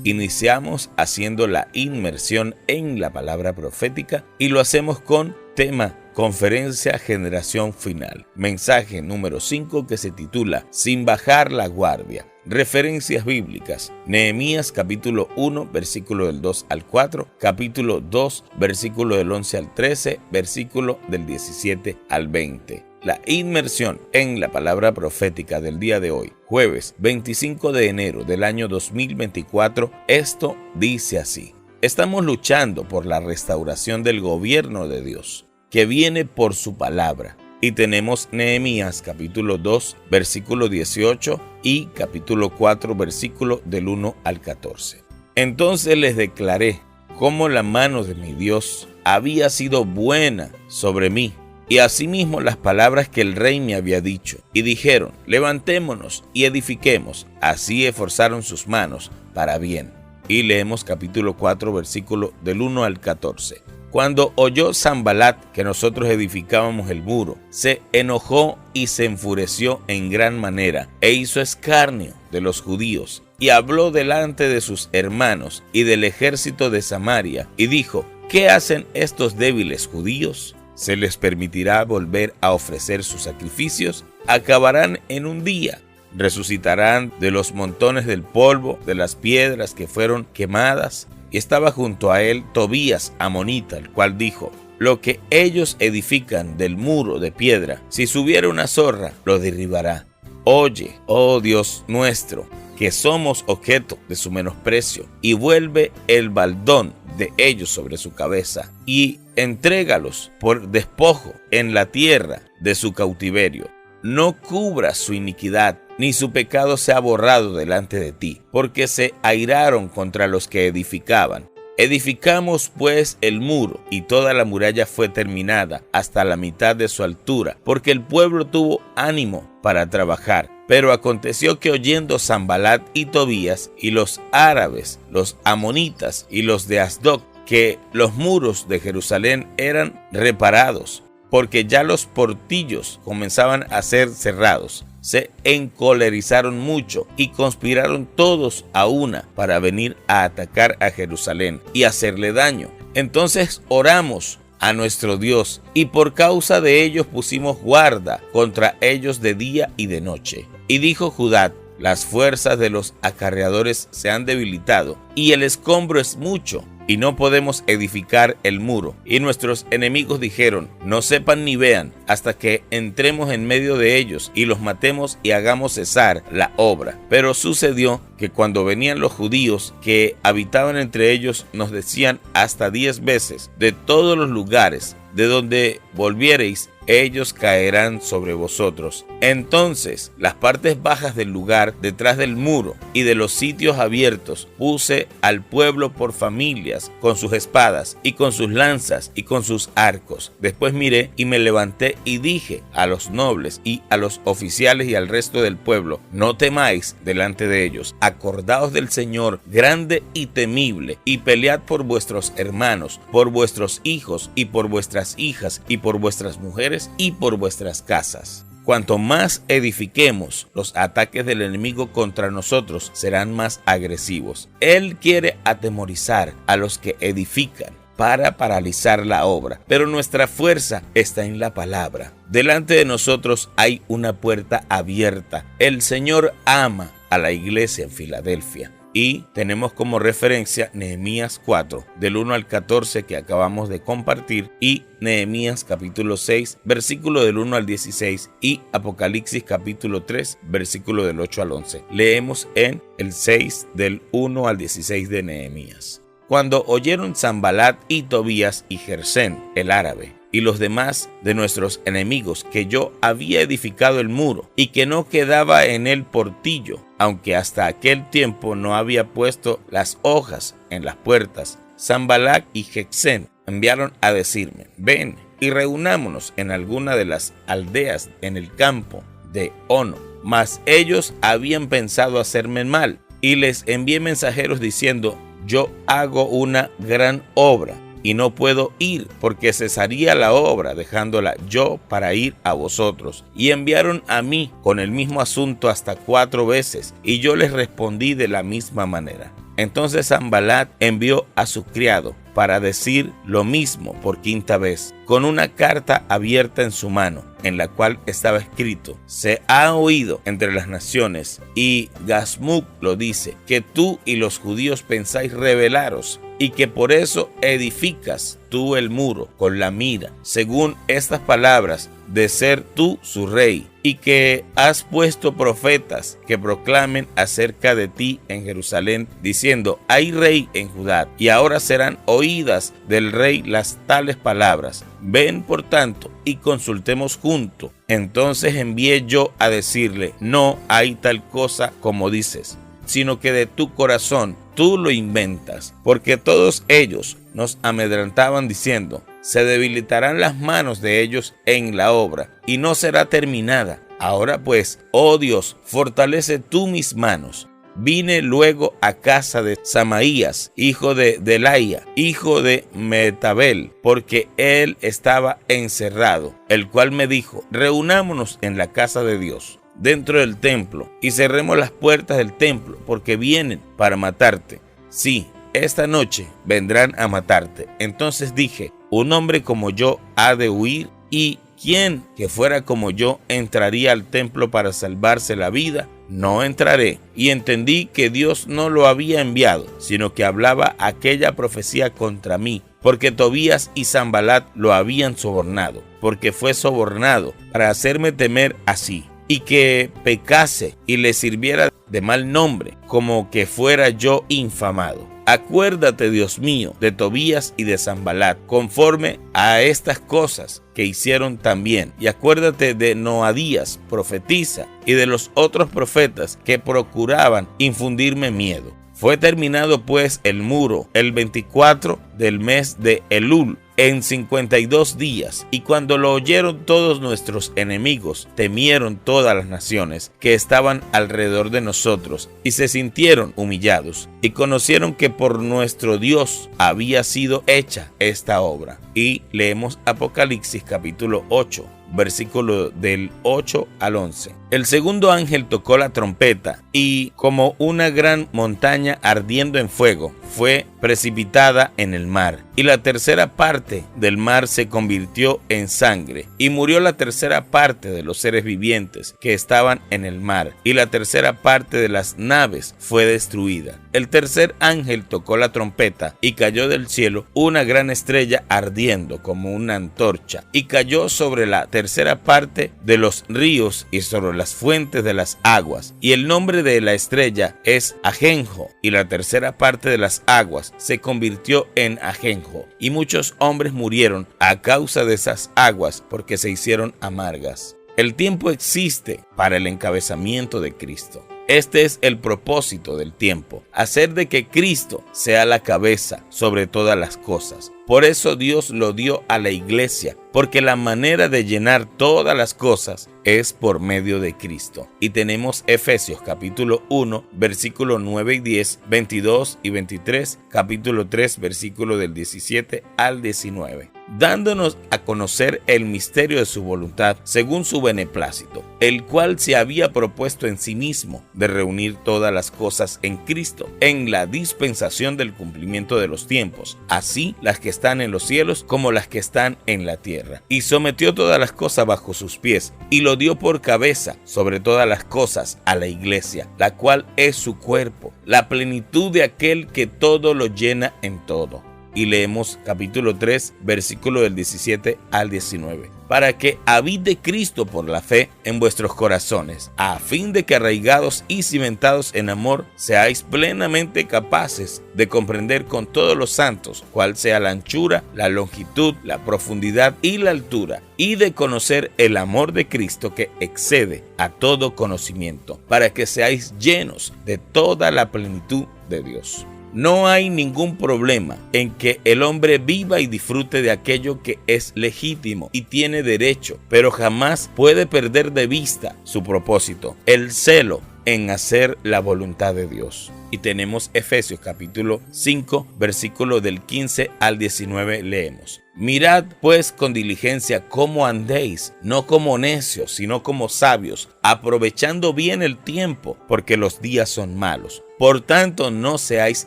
Iniciamos haciendo la inmersión en la palabra profética y lo hacemos con tema Conferencia Generación Final. Mensaje número 5 que se titula Sin bajar la guardia. Referencias bíblicas. Nehemías capítulo 1, versículo del 2 al 4, capítulo 2, versículo del 11 al 13, versículo del 17 al 20. La inmersión en la palabra profética del día de hoy, jueves 25 de enero del año 2024, esto dice así. Estamos luchando por la restauración del gobierno de Dios, que viene por su palabra. Y tenemos Nehemías capítulo 2, versículo 18 y capítulo 4, versículo del 1 al 14. Entonces les declaré cómo la mano de mi Dios había sido buena sobre mí, y asimismo las palabras que el rey me había dicho. Y dijeron, levantémonos y edifiquemos. Así esforzaron sus manos para bien. Y leemos capítulo 4, versículo del 1 al 14. Cuando oyó Sanbalat que nosotros edificábamos el muro, se enojó y se enfureció en gran manera, e hizo escarnio de los judíos, y habló delante de sus hermanos y del ejército de Samaria, y dijo, ¿qué hacen estos débiles judíos? ¿Se les permitirá volver a ofrecer sus sacrificios? Acabarán en un día. Resucitarán de los montones del polvo, de las piedras que fueron quemadas. Y estaba junto a él Tobías amonita, el cual dijo, lo que ellos edifican del muro de piedra, si subiera una zorra, lo derribará. Oye, oh Dios nuestro, que somos objeto de su menosprecio, y vuelve el baldón de ellos sobre su cabeza, y entrégalos por despojo en la tierra de su cautiverio. No cubras su iniquidad, ni su pecado sea borrado delante de ti, porque se airaron contra los que edificaban. Edificamos pues el muro, y toda la muralla fue terminada hasta la mitad de su altura, porque el pueblo tuvo ánimo para trabajar. Pero aconteció que oyendo Sanbalat y Tobías y los árabes, los amonitas y los de Asdod, que los muros de Jerusalén eran reparados, porque ya los portillos comenzaban a ser cerrados, se encolerizaron mucho y conspiraron todos a una para venir a atacar a Jerusalén y hacerle daño. Entonces oramos a nuestro Dios, y por causa de ellos pusimos guarda contra ellos de día y de noche. Y dijo Judá, las fuerzas de los acarreadores se han debilitado, y el escombro es mucho, y no podemos edificar el muro. Y nuestros enemigos dijeron, no sepan ni vean, hasta que entremos en medio de ellos, y los matemos y hagamos cesar la obra. Pero sucedió que cuando venían los judíos que habitaban entre ellos, nos decían hasta 10 veces, de todos los lugares de donde volviereis, ellos caerán sobre vosotros. Entonces, las partes bajas del lugar, detrás del muro y de los sitios abiertos, puse al pueblo por familias, con sus espadas y con sus lanzas y con sus arcos. Después miré y me levanté y dije a los nobles y a los oficiales y al resto del pueblo, no temáis delante de ellos, acordaos del Señor grande y temible, y pelead por vuestros hermanos, por vuestros hijos y por vuestras hijas y por vuestras mujeres y por vuestras casas. Cuanto más edifiquemos, los ataques del enemigo contra nosotros serán más agresivos. Él quiere atemorizar a los que edifican para paralizar la obra, pero nuestra fuerza está en la palabra. Delante de nosotros hay una puerta abierta. El Señor ama a la iglesia en Filadelfia. Y tenemos como referencia Nehemías 4, del 1 al 14 que acabamos de compartir, y Nehemías capítulo 6, versículo del 1 al 16, y Apocalipsis capítulo 3, versículo del 8 al 11. Leemos en el 6 del 1 al 16 de Nehemías. Cuando oyeron Sanbalat y Tobías y Gersén, el árabe, y los demás de nuestros enemigos, que yo había edificado el muro y que no quedaba en él portillo, aunque hasta aquel tiempo no había puesto las hojas en las puertas, Sanbalat y Gersén enviaron a decirme, ven y reunámonos en alguna de las aldeas en el campo de Ono. Mas ellos habían pensado hacerme mal, y les envié mensajeros diciendo, yo hago una gran obra y no puedo ir, porque cesaría la obra dejándola yo para ir a vosotros. Y enviaron a mí con el mismo asunto hasta 4 veces, y yo les respondí de la misma manera. Entonces Sanbalat envió a su criado para decir lo mismo por quinta vez, con una carta abierta en su mano, en la cual estaba escrito: se ha oído entre las naciones, y Gasmuk lo dice, que tú y los judíos pensáis rebelaros, y que por eso edificas tú el muro con la mira, según estas palabras, de ser tú su rey, y que has puesto profetas que proclamen acerca de ti en Jerusalén, diciendo: hay rey en Judá, y ahora serán oídas del rey las tales palabras. Ven, por tanto, y consultemos juntos. Entonces envié yo a decirle: no hay tal cosa como dices, sino que de tu corazón tú lo inventas, porque todos ellos nos amedrentaban diciendo: se debilitarán las manos de ellos en la obra, y no será terminada. Ahora pues, oh Dios, fortalece tú mis manos. Vine luego a casa de Samaías, hijo de Delaía, hijo de Metabel, porque él estaba encerrado, el cual me dijo: reunámonos en la casa de Dios, dentro del templo, y cerremos las puertas del templo, porque vienen para matarte. Sí, esta noche vendrán a matarte. Entonces dije: un hombre como yo ha de huir, y ¿quién que fuera como yo entraría al templo para salvarse la vida? No entraré. Y entendí que Dios no lo había enviado, sino que hablaba aquella profecía contra mí, porque Tobías y Sanbalat lo habían sobornado, porque fue sobornado para hacerme temer así, y que pecase y le sirviera de mal nombre, como que fuera yo infamado. Acuérdate, Dios mío, de Tobías y de Sanbalat, conforme a estas cosas que hicieron también. Y acuérdate de Noadías, profetisa, y de los otros profetas que procuraban infundirme miedo. Fue terminado pues el muro el 24 del mes de Elul, en 52 días, y cuando lo oyeron todos nuestros enemigos, temieron todas las naciones que estaban alrededor de nosotros, y se sintieron humillados, y conocieron que por nuestro Dios había sido hecha esta obra. Y leemos Apocalipsis capítulo 8, versículo del 8 al 11. El segundo ángel tocó la trompeta, y como una gran montaña ardiendo en fuego, fue precipitada en el mar, y la tercera parte del mar se convirtió en sangre, y murió la tercera parte de los seres vivientes que estaban en el mar, y la tercera parte de las naves fue destruida. El tercer ángel tocó la trompeta, y cayó del cielo una gran estrella ardiendo como una antorcha, y cayó sobre la tercera parte de los ríos y sobre las fuentes de las aguas, y el nombre de la estrella es Ajenjo, y la tercera parte de las aguas se convirtió en ajenjo, y muchos hombres murieron a causa de esas aguas, porque se hicieron amargas. El tiempo existe para el encabezamiento de Cristo. Este es el propósito del tiempo: hacer de que Cristo sea la cabeza sobre todas las cosas. Por eso Dios lo dio a la iglesia, porque la manera de llenar todas las cosas es por medio de Cristo. Y tenemos Efesios capítulo 1, versículo 9 y 10, 22 y 23, capítulo 3, versículo del 17 al 19. Dándonos a conocer el misterio de su voluntad según su beneplácito, el cual se había propuesto en sí mismo de reunir todas las cosas en Cristo, en la dispensación del cumplimiento de los tiempos, así las que están en los cielos como las que están en la tierra. Y sometió todas las cosas bajo sus pies, y lo dio por cabeza sobre todas las cosas a la iglesia, la cual es su cuerpo, la plenitud de aquel que todo lo llena en todo. Y leemos capítulo 3, versículo del 17 al 19. Para que habite Cristo por la fe en vuestros corazones, a fin de que arraigados y cimentados en amor, seáis plenamente capaces de comprender con todos los santos cuál sea la anchura, la longitud, la profundidad y la altura, y de conocer el amor de Cristo que excede a todo conocimiento, para que seáis llenos de toda la plenitud de Dios. No hay ningún problema en que el hombre viva y disfrute de aquello que es legítimo y tiene derecho, pero jamás puede perder de vista su propósito, el celo en hacer la voluntad de Dios. Y tenemos Efesios capítulo 5, versículo del 15 al 19, leemos: Mirad pues con diligencia cómo andéis, no como necios, sino como sabios, aprovechando bien el tiempo, porque los días son malos. Por tanto, no seáis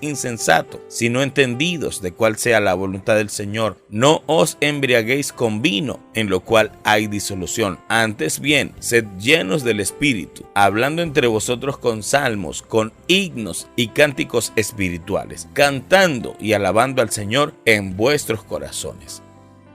insensatos, sino entendidos de cuál sea la voluntad del Señor. No os embriaguéis con vino, en lo cual hay disolución. Antes bien, sed llenos del Espíritu, hablando entre vosotros con salmos, con himnos y cánticos espirituales, cantando y alabando al Señor en vuestros corazones.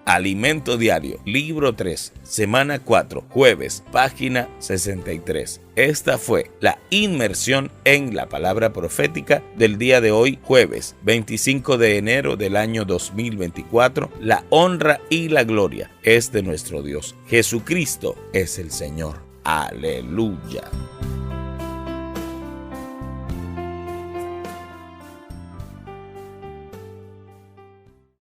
Alimento Diario, libro 3, semana 4, jueves, página 63. Esta fue la inmersión en la palabra profética del día de hoy, jueves 25 de enero del año 2024. La honra y la gloria es de nuestro Dios. Jesucristo es el Señor. Aleluya.